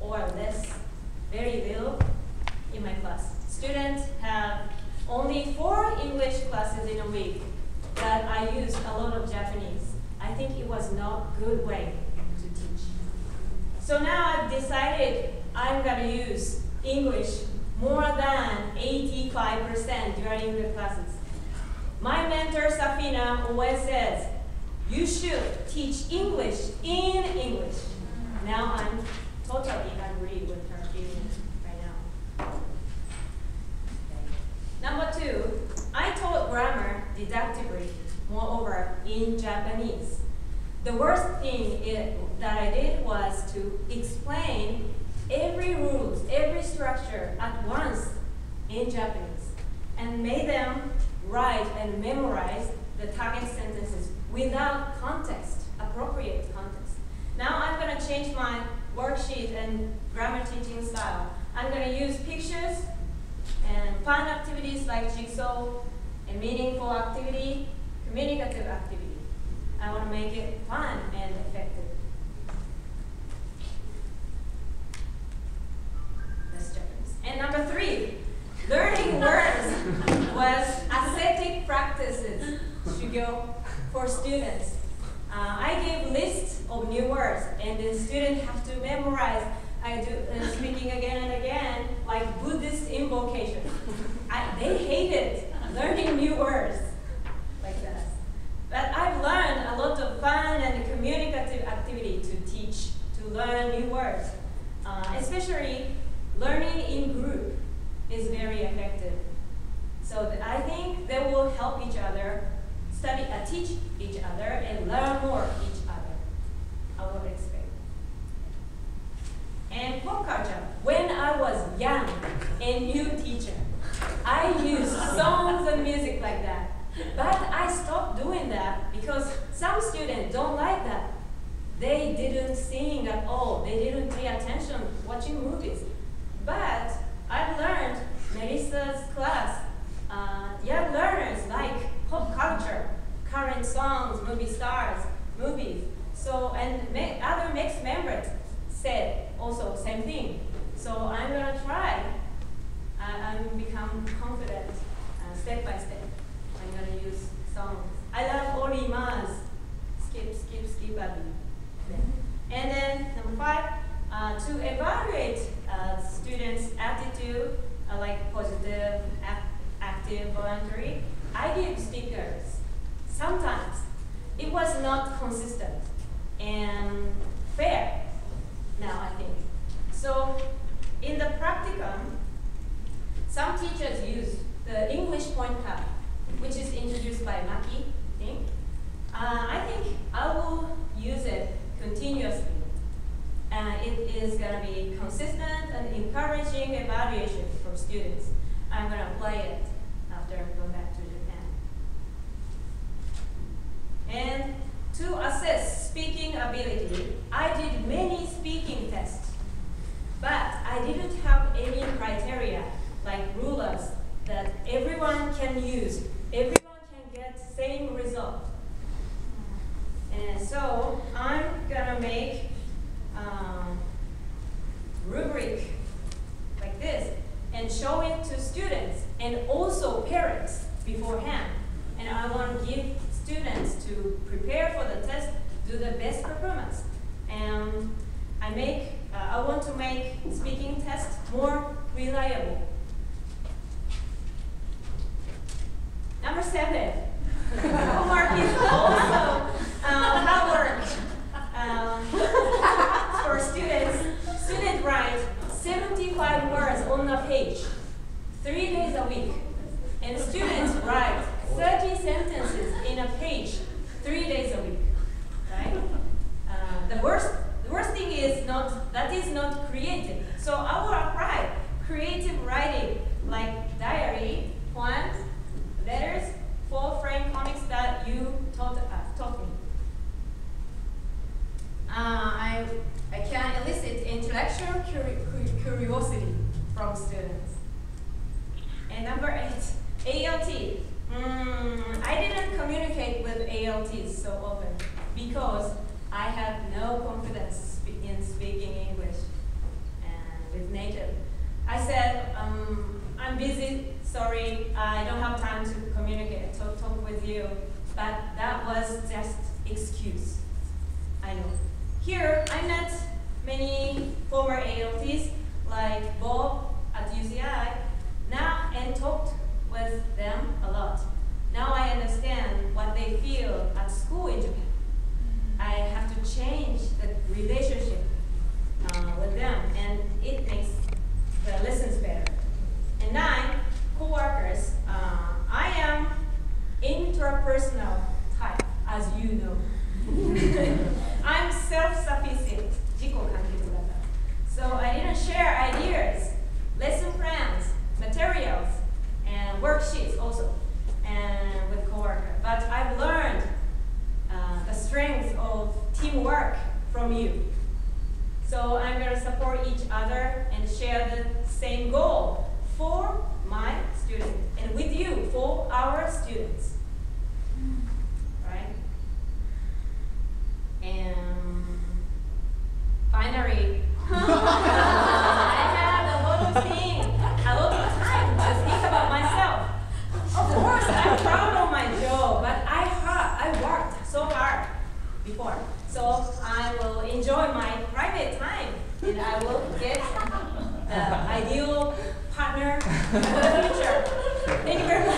or less, very little in my class. Students have only 4 English classes in a week that I use a lot of Japanese. I think it was not a good way to teach. So now I've decided I'm going to use English more than 85% during the classes. My mentor, Safina, always says, you should teach English in English. Now I'm totally agree with her feeling right now. Number 2, I taught grammar didactically, moreover, in Japanese. The worst thing that I did was to explain every rules, every structure at once in Japanese, and made them write and memorize the target sentences without context, appropriate context. Now I'm going to change my worksheet and grammar teaching style. I'm going to use pictures and fun activities like jigsaw, a meaningful activity, communicative activity. I want to make it fun and effective. That's Japanese. And number 3, learning words was aesthetic practices, shugyo, for students. I gave lists of new words, and the students have to memorize. I do speaking again and again, like Buddhist invocation. They hated learning new words like that. But I've learned a lot of fun and communicative activity to teach, to learn new words. Especially learning in group is very effective. So I think they will help each other, teach each other, and learn more each other. I would expect. And pop culture. When I was young and new teacher, I used songs and music like that. But I stopped doing that because some students don't like that. They didn't sing at all. They didn't pay attention watching movies. But I've learned Melissa's class, young learners like pop culture, current songs, movie stars, movies. So, and other mixed members said also same thing. So I'm gonna try. I'm become confident step by step. I'm gonna use songs. I love Orima's skip, skip, skip, abi. And then number 5, to evaluate students' attitude, like positive, active, voluntary, I give stickers. Sometimes it was not consistent and fair. Now I think. So in the practicum, some teachers use the English point card, which is introduced by Maki, I think. I think I will use it continuously. It is going to be consistent and encouraging evaluation for students. I'm going to apply it after going back to Japan. And to assess speaking ability, I did many speaking tests, but I didn't have any criteria like rulers that everyone can use. Everyone can get same result. And so I'm gonna make rubric like this and show it to students and also parents beforehand. And I want to give students to prepare for the test, do the best performance. And I want to make speaking tests more reliable. Number 7, homework is also hard work for students. Students write 75 words on a page, 3 days a week. And students write 30 sentences in a page, 3 days a week. Right? The worst thing is that is not creative. So I will apply creative writing like diary, poems, letters, 4-frame comics that you taught me. I can elicit intellectual curiosity from students. And number 8, ALT. I didn't communicate with ALTs so often because I had no confidence in speaking English. with native. I said, I'm busy, sorry, I don't have time to communicate, to talk with you. But that was just excuse, I know. Here, I met many former ALTs like Bob at UCI now and talked with them a lot. Now I understand what they feel at school in Japan. I have to change the relationship with them, and it makes the lessons better. And 9, co-workers. I am interpersonal type, as you know. I'm self-sufficient, 自己完結型. So I didn't share ideas, lesson plans, materials, and worksheets also, and with coworker. But I've learned the strength of teamwork from you. So I'm going to support each other and share the same goal for my students and with you for our students. Right? And finally, I have a lot of things, a lot of time to think about myself. Of course, I'm proud of my job, but I worked so hard before. So I will enjoy my private time, and I will get the ideal partner for the future. Thank you very much.